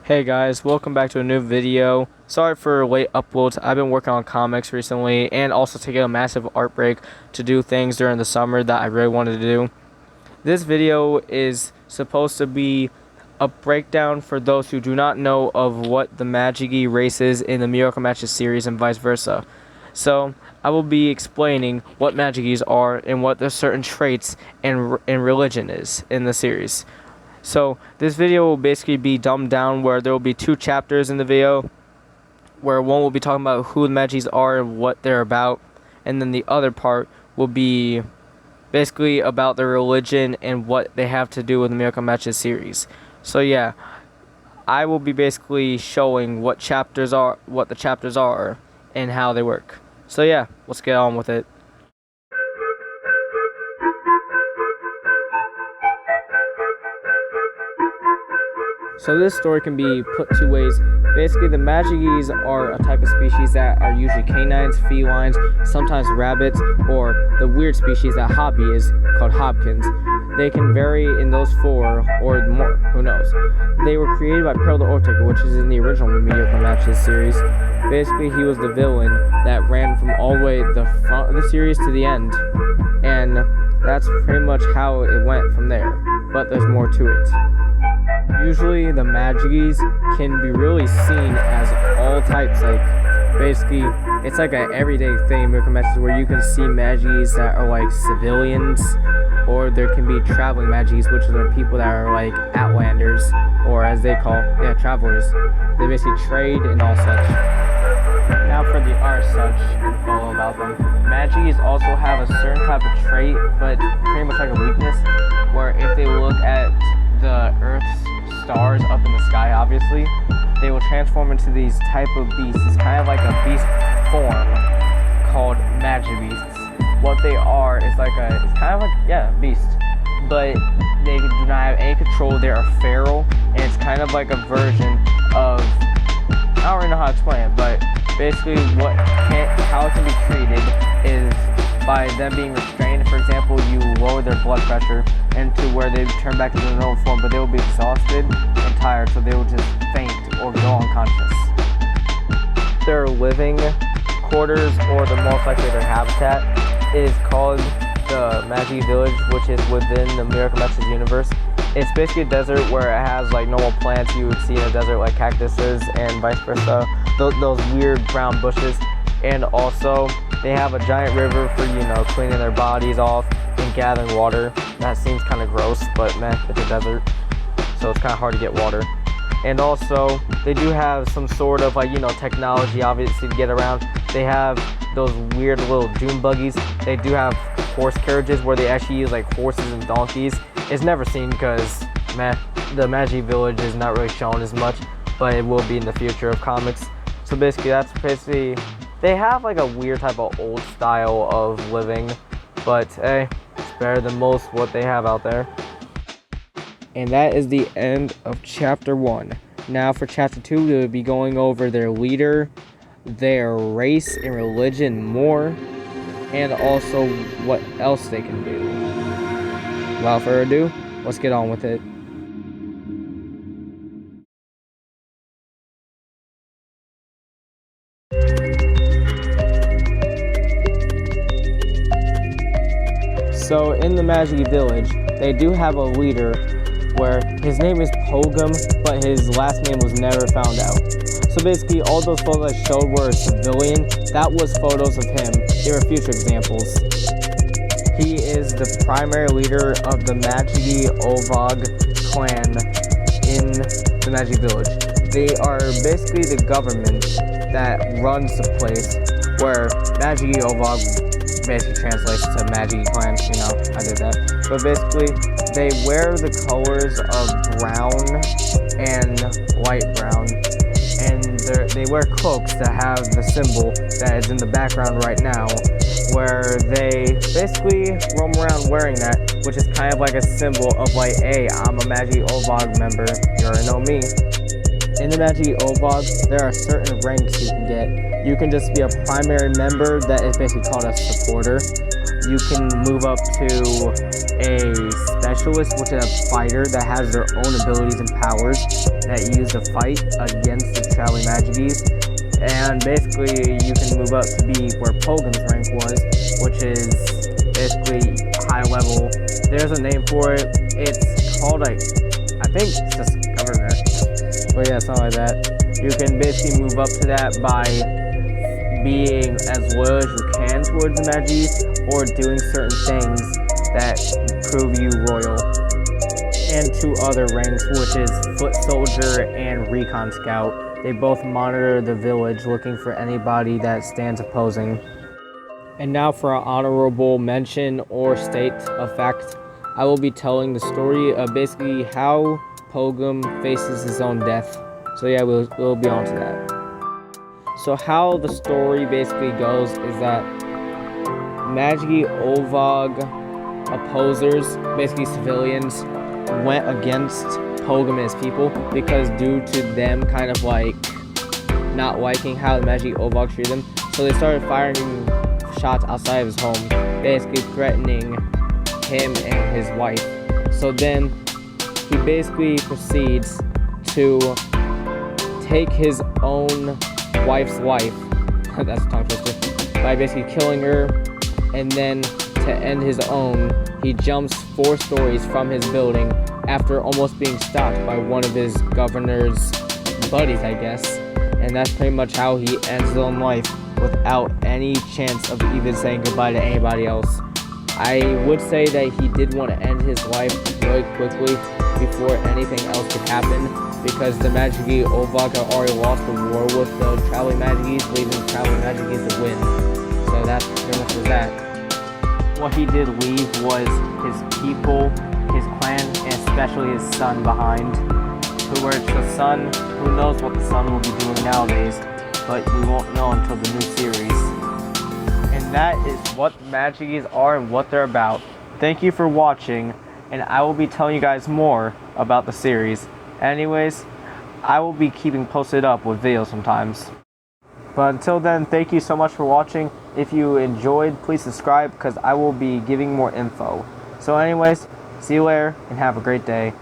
Hey guys, welcome back to a new video. Sorry for late uploads. I've been working on comics recently and also taking a massive art break to do things during the summer that I really wanted to do. This video is supposed to be a breakdown for those who do not know of what the majagi race is in the Miracle Matches series and vice versa. So I will be explaining what majagis are and what the certain traits and religion is in the series. So this video will basically be dumbed down, where there will be two chapters in the video, where one will be talking about who the majagis are and what they're about, and then the other part will be basically about their religion and what they have to do with the Miracle Matches series. So yeah, I will be basically showing what the chapters are and how they work. So yeah, let's get on with it. So this story can be put two ways. Basically, the majagees are a type of species that are usually canines, felines, sometimes rabbits, or the weird species that Hobby is, called Hobkins. They can vary in those four or more, who knows. They were created by Pearl the Overtaker, which is in the original Miracle Matches series. Basically, he was the villain that ran from all the way the front of the series to the end. And that's pretty much how it went from there. But there's more to it. Usually the majagees can be really seen as all types, like basically it's like an everyday thing in Miracle Matches where you can see majagees that are like civilians, or there can be traveling majagees, which are the people that are like outlanders, or as they call travelers. They basically trade and all such. Now for the art such info about them. Majagees also have a certain type of trait, but pretty much like a weakness, where if they look at the Earth's stars up in the sky, obviously, they will transform into these type of beasts. It's kind of like a beast form called majagees. What they are is like it's kind of like, beast. But they do not have any control. They are feral, and it's kind of like a version of, I don't really know how to explain it, but basically how it can be treated is by them being restrained. For example, you lower their blood pressure into where they turn back to their normal form, but they will be exhausted and tired, so they will just faint or go unconscious. Their living quarters, or the most likely their habitat, is called the Majagi Village, which is within the Miracle Matches universe. It's basically a desert where it has like normal plants you would see in a desert, like cactuses and vice versa, those weird brown bushes. And also they have a giant river for, cleaning their bodies off and gathering water. That seems kind of gross, but man, it's a desert, so it's kind of hard to get water. And also they do have some sort of technology, obviously, to get around. They have those weird little dune buggies. They do have horse carriages where they actually use like horses and donkeys. It's never seen because the Majagi Village is not really shown as much, but it will be in the future of comics. So basically they have like a weird type of old style of living, but hey, it's better than most what they have out there. And that is the end of chapter 1. Now for chapter 2, we will be going over their leader, their race and religion more, and also what else they can do. Without further ado, let's get on with it. So in the Majagi Village, they do have a leader where his name is Pogum, but his last name was never found out. So basically all those photos I showed were a civilian. That was photos of him. They were future examples. He is the primary leader of the Majagi Ovog clan in the Majagi Village. They are basically the government that runs the place, where Majagi Ovog basically translates to Majagi clan, I did that. But basically, they wear the colors of brown and light brown, and they wear cloaks that have the symbol that is in the background right now, where they basically roam around wearing that, which is kind of like a symbol of like, hey, I'm a Majagi Ovog member, you already know me. In the Majagi Ovog, there are certain ranks you can get. You can just be a primary member that is basically called a supporter, you can move up to a specialist, which is a fighter that has their own abilities and powers that you use to fight against the traveling majagees. And basically, you can move up to be where Pogum's rank was, which is basically high level. There's a name for it. It's called, like, I think it's just governor. But yeah, something like that. You can basically move up to that by being as loyal as you can towards the majagees, or doing certain things that prove you royal. And 2 other ranks, which is foot soldier and recon scout. They both monitor the village looking for anybody that stands opposing. And now for our honorable mention or state of fact, I will be telling the story of basically how Pogum faces his own death. So yeah, we'll be on to that. So how the story basically goes is that Majagi Ovog opposers, basically civilians, went against Pogum and his people because due to them kind of like not liking how the Majagi Ovog treated them, so they started firing shots outside of his home, basically threatening him and his wife. So then he basically proceeds to take his own wife's life, that's a tongue twister, by basically killing her, and then to end his own, he jumps 4 stories from his building after almost being stopped by one of his governor's buddies, I guess. And that's pretty much how he ends his own life without any chance of even saying goodbye to anybody else. I would say that he did want to end his life really quickly before anything else could happen, because the Majagi Ovog had already lost the war with the traveling majagees, leaving the traveling majagees to win. So that's pretty much was that. What he did leave was his people, his clan, and especially his son behind. Who were the son, who knows what the son will be doing nowadays, but we won't know until the new series. And that is what majagees are and what they're about. Thank you for watching, and I will be telling you guys more about the series. Anyways, I will be keeping posted up with videos sometimes. But until then, thank you so much for watching. If you enjoyed, please subscribe because I will be giving more info. So anyways, see you later and have a great day.